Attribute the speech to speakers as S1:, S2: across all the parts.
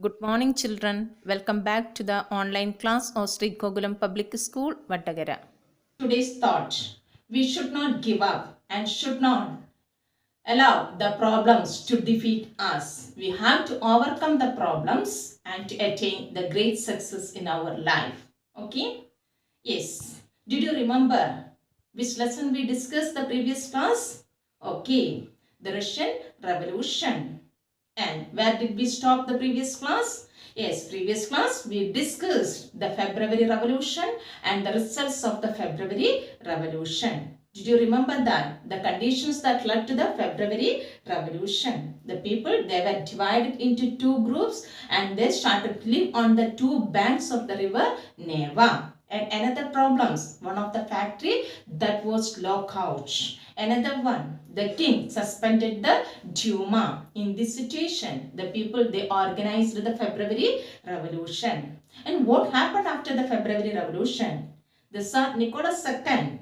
S1: Good morning, children. Welcome back to the online class of Sri Gokulam Public School, Vattagara. Today's thought: we should not give up and should not allow the problems to defeat us. We have to overcome the problems and to attain the great success in our life. Okay? Yes. Did you remember which lesson we discussed the previous class? Okay. The Russian Revolution. And where did we stop the previous class? Yes, previous class we discussed the February Revolution and the results of the February Revolution. Did you remember that? The conditions that led to the February Revolution. The people, they were divided into two groups and they started to live on the two banks of the river Neva. And another problems, one of the factory that was lockout. Another one, the king suspended the Duma. In this situation, the people, they organized the February Revolution. And what happened after the February Revolution? The Tsar Nicholas II,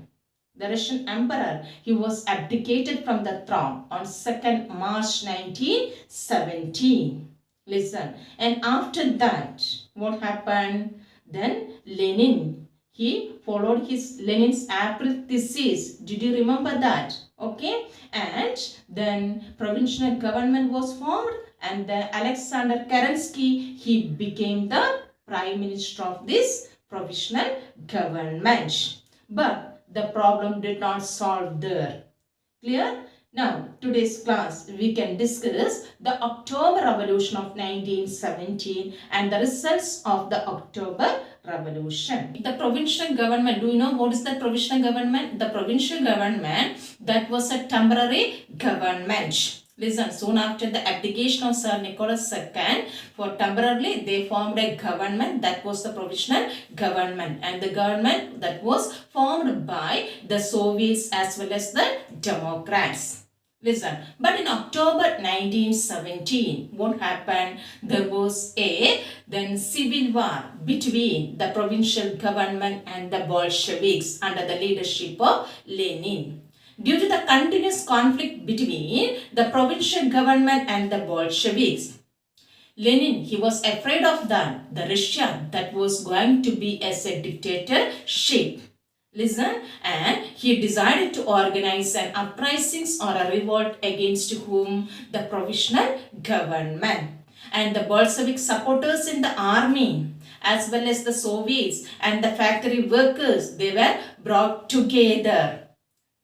S1: the Russian emperor, he was abdicated from the throne on 2nd March 1917. Listen, and after that, what happened? Then Lenin, he followed Lenin's April thesis. Did you remember that? Okay. And then provincial government was formed and then Alexander Kerensky, he became the prime minister of this provisional government. But the problem did not solve there. Clear? Now, today's class, we can discuss the October Revolution of 1917 and the results of the October Revolution. The provincial government, do you know what is the provincial government? The provincial government, that was a temporary government. Listen, soon after the abdication of Tsar Nicholas II, for temporarily they formed a government that was the provisional government, and the government that was formed by the Soviets as well as the Democrats. Listen, but in October 1917, what happened? There was a civil war between the provincial government and the Bolsheviks under the leadership of Lenin. Due to the continuous conflict between the provincial government and the Bolsheviks, Lenin, he was afraid of the Russia that was going to be as a dictatorship. Listen, and he decided to organize an uprisings or a revolt against whom? The provisional government. And the Bolshevik supporters in the army as well as the Soviets and the factory workers, they were brought together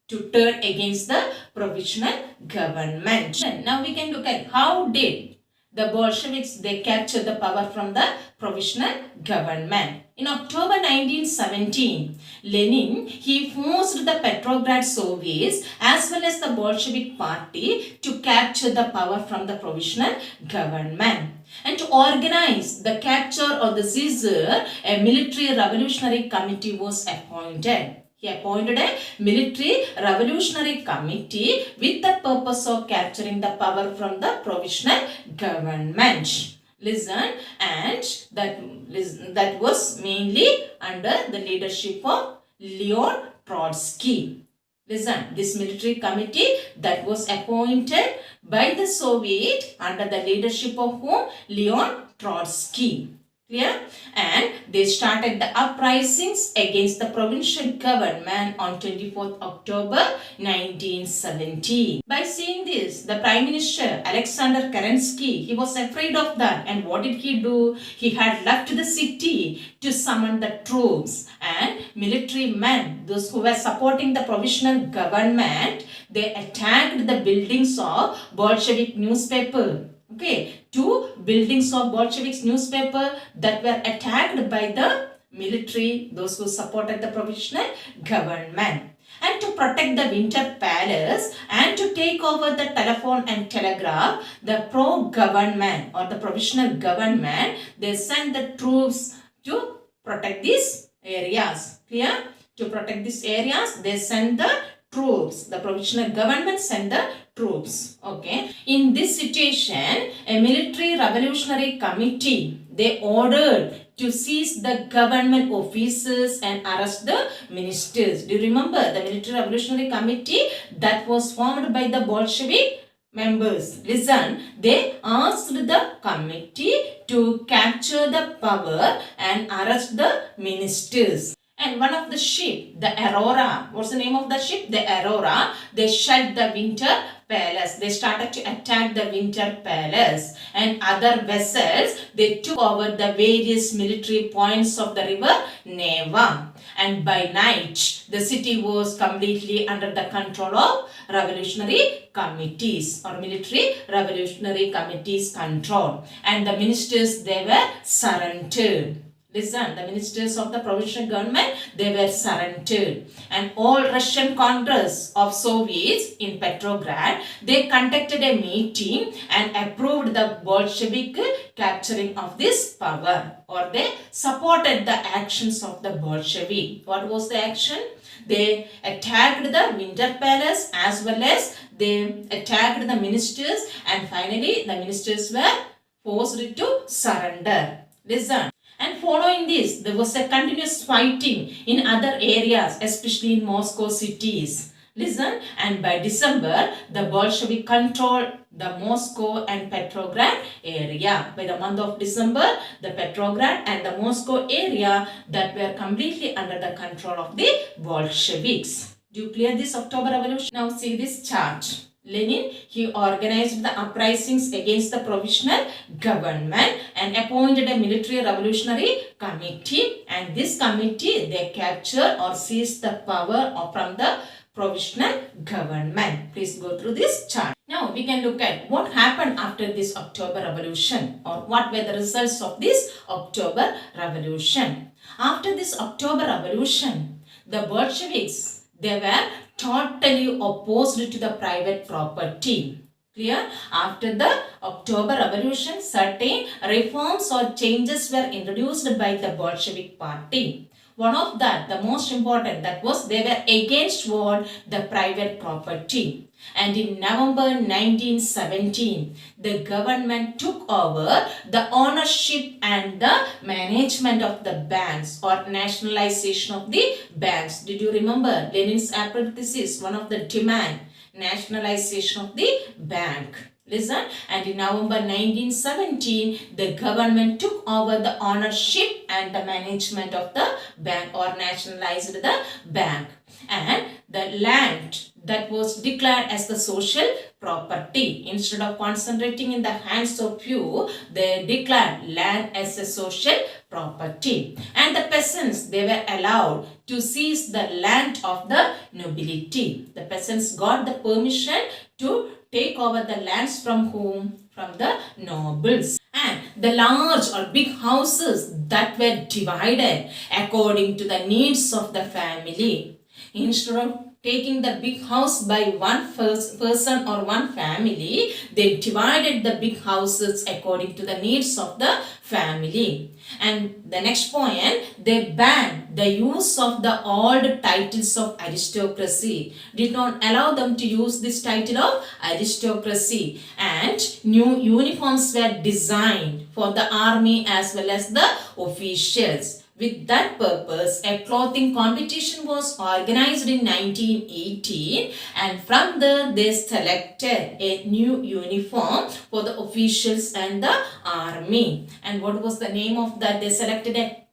S1: to turn against the provisional government. Now we can look at how did the Bolsheviks, they captured the power from the provisional government. In October 1917, Lenin, he forced the Petrograd Soviets as well as the Bolshevik party to capture the power from the provisional government. And to organize the capture or the seizure, a military revolutionary committee was appointed. He appointed a military revolutionary committee with the purpose of capturing the power from the provisional government. Listen, and that was mainly under the leadership of Leon Trotsky. Listen, this military committee that was appointed by the Soviet under the leadership of whom? Leon Trotsky. Clear? And they started the uprisings against the provincial government on 24th October 1917. By seeing this, the Prime Minister Alexander Kerensky, he was afraid of that. And what did he do? He had left the city to summon the troops and military men, those who were supporting the provisional government. They attacked the buildings of Bolshevik newspaper. Okay, two buildings of Bolsheviks newspaper that were attacked by the military, those who supported the provisional government. And to protect the Winter Palace and to take over the telephone and telegraph, the pro-government or the provisional government, they sent the troops to protect these areas. Clear? To protect these areas, they sent the troops. The provisional government sent the troops. Okay. In this situation, a military revolutionary committee, they ordered to seize the government offices and arrest the ministers. Do you remember the military revolutionary committee that was formed by the Bolshevik members? Listen, they asked the committee to capture the power and arrest the ministers. And one of the ship, the Aurora, what's the name of the ship? The Aurora. They shut the Winter Palace. They started to attack the Winter Palace. And other vessels, they took over the various military points of the river Neva. And by night, the city was completely under the control of revolutionary committees or military revolutionary committees control. And the ministers, they were surrendered. Listen, the ministers of the provisional government, they were surrendered. And all Russian Congress of Soviets in Petrograd, they conducted a meeting and approved the Bolshevik capturing of this power, or they supported the actions of the Bolshevik. What was the action? They attacked the Winter Palace as well as they attacked the ministers, and finally the ministers were forced to surrender. Listen. And following this, there was a continuous fighting in other areas, especially in Moscow cities. Listen, and by December, the Bolshevik controlled the Moscow and Petrograd area. By the month of December, the Petrograd and the Moscow area that were completely under the control of the Bolsheviks. Do you clear this October Revolution? Now see this chart. Lenin, he organized the uprisings against the provisional government and appointed a military revolutionary committee, and this committee, they captured or seized the power from the provisional government. Please go through this chart. Now we can look at what happened after this October Revolution, or what were the results of this October Revolution. After this October Revolution, the Bolsheviks, they were totally opposed to the private property. Clear? After the October Revolution, certain reforms or changes were introduced by the Bolshevik party. One of that, the most important, that was they were against what? The private property. And in November 1917, the government took over the ownership and the management of the banks, or nationalization of the banks. Did you remember Lenin's April thesis? One of the demand, nationalization of the bank. Listen, and in November 1917, the government took over the ownership and the management of the bank, or nationalized the bank. And the land that was declared as the social property, instead of concentrating in the hands of few, they declared land as a social property. And the peasants, they were allowed to seize the land of the nobility. The peasants got the permission to take over the lands from whom? From the nobles. And the large or big houses that were divided according to the needs of the family. Instead of taking the big house by one person or one family, they divided the big houses according to the needs of the family. And the next point, they banned the use of the old titles of aristocracy. Did not allow them to use this title of aristocracy. And new uniforms were designed for the army as well as the officials. With that purpose, a clothing competition was organized in 1918, and from there they selected a new uniform for the officials and the army. And what was the name of that? They selected a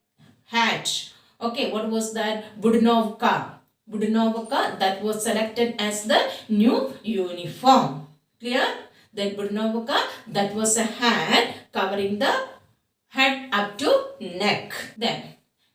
S1: hat. Okay, what was that? Budanovka. Budanovka, that was selected as the new uniform. Clear? That Budanovka, that was a hat covering the head up to neck. Then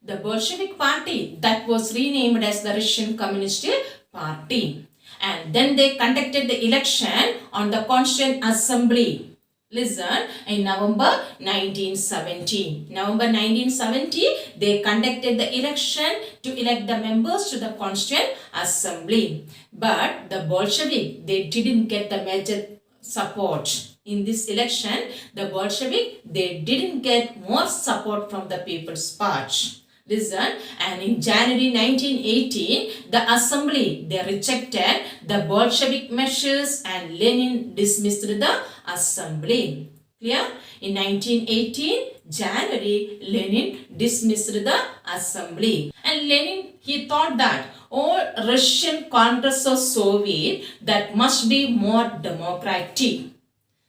S1: the Bolshevik party, that was renamed as the Russian Communist Party. And then they conducted the election on the Constituent Assembly. Listen, in November 1917. November 1970, they conducted the election to elect the members to the Constituent Assembly. But the Bolshevik, they didn't get the major support. In this election, the Bolshevik, they didn't get more support from the People's Party. Listen, and in January 1918, the assembly, they rejected the Bolshevik measures and Lenin dismissed the assembly. Clear? In 1918, January, Lenin dismissed the assembly. And Lenin, he thought that all Russian Congress or Soviet, that must be more democratic.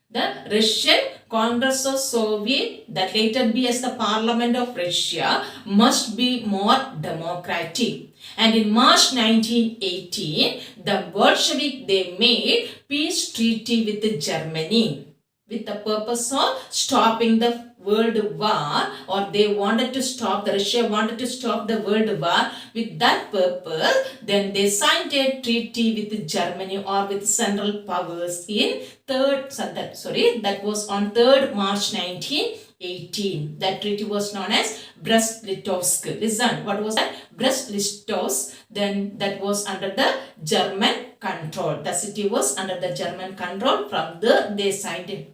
S1: The Russian Congress of Soviet, that later be as the Parliament of Russia, must be more democratic. And in March 1918, the Bolshevik, they made peace treaty with Germany with the purpose of stopping the world war, or they wanted to stop, the Russia wanted to stop the world war. With that purpose, then they signed a treaty with Germany or with Central Powers in that was on 3rd March 1918. That treaty was known as Brest-Litovsk. Listen, what was that? Brest-Litovsk. Then that was under the German control. The city was under the German control. From there, they signed a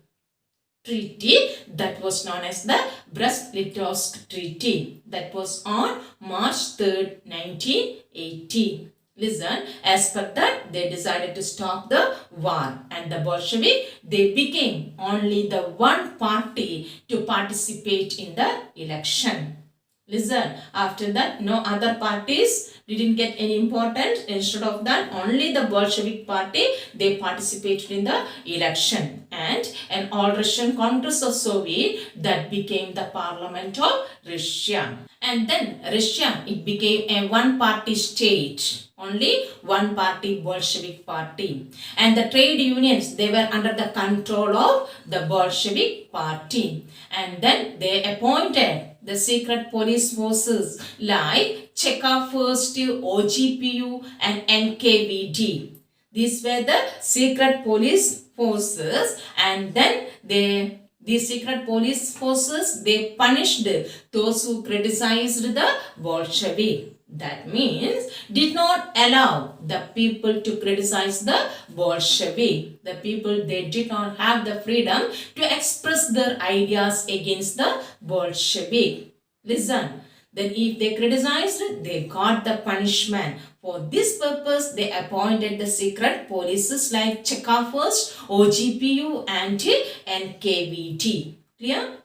S1: treaty that was known as the Brest-Litovsk Treaty. That was on March 3rd, 1918. Listen, as per that, they decided to stop the war, and the Bolshevik, they became only the one party to participate in the election. Listen, after that, no other parties didn't get any importance. Instead of that, only the Bolshevik party, they participated in the election. And an all-Russian Congress of Soviet, that became the Parliament of Russia. And then Russia, it became a one-party state. Only one party, Bolshevik party. And the trade unions, they were under the control of the Bolshevik party. And then they appointed the secret police forces like Cheka First, OGPU and NKVD. These were the secret police forces, and then these secret police forces, they punished those who criticized the Bolshevik. That means did not allow the people to criticize the Bolshevik. The people, they did not have the freedom to express their ideas against the Bolshevik. Listen, then if they criticized, they got the punishment. For this purpose, they appointed the secret polices like Cheka First, OGPU and NKVD. Clear?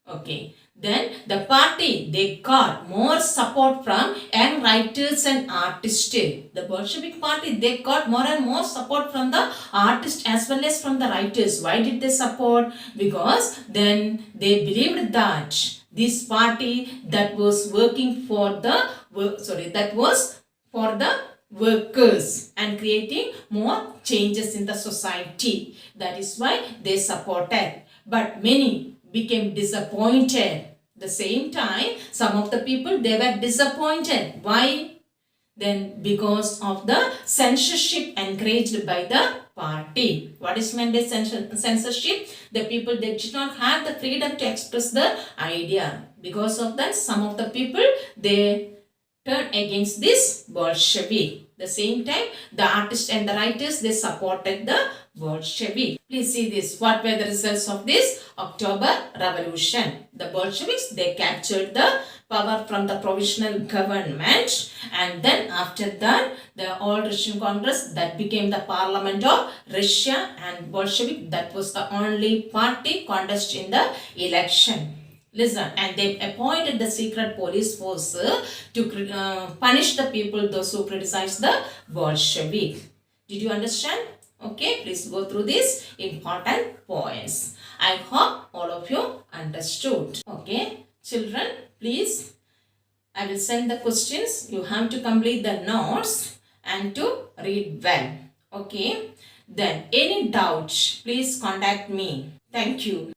S1: Okay. Then the party, they got more support from young writers and artists. The Bolshevik party, they got more and more support from the artists as well as from the writers. Why did they support? Because then they believed that this party that was working for the workers and creating more changes in the society. That is why they supported. But many became disappointed. The same time, some of the people, they were disappointed. Why? Then because of the censorship encouraged by the party. What is meant by censorship? The people, they did not have the freedom to express the idea. Because of that, some of the people, they turned against this Bolshevik. The same time, the artists and the writers, they supported the Bolshevik. Please see this. What were the results of this October Revolution? The Bolsheviks, they captured the power from the provisional government, and then after that, the All-Russian Congress, that became the Parliament of Russia, and Bolshevik, that was the only party contest in the election. Listen, and they appointed the secret police force to punish the people, those who criticized the Bolshevik. Did you understand? Okay, please go through these important points. I hope all of you understood. Okay, children, please, I will send the questions. You have to complete the notes and to read well. Okay, then any doubts, please contact me. Thank you.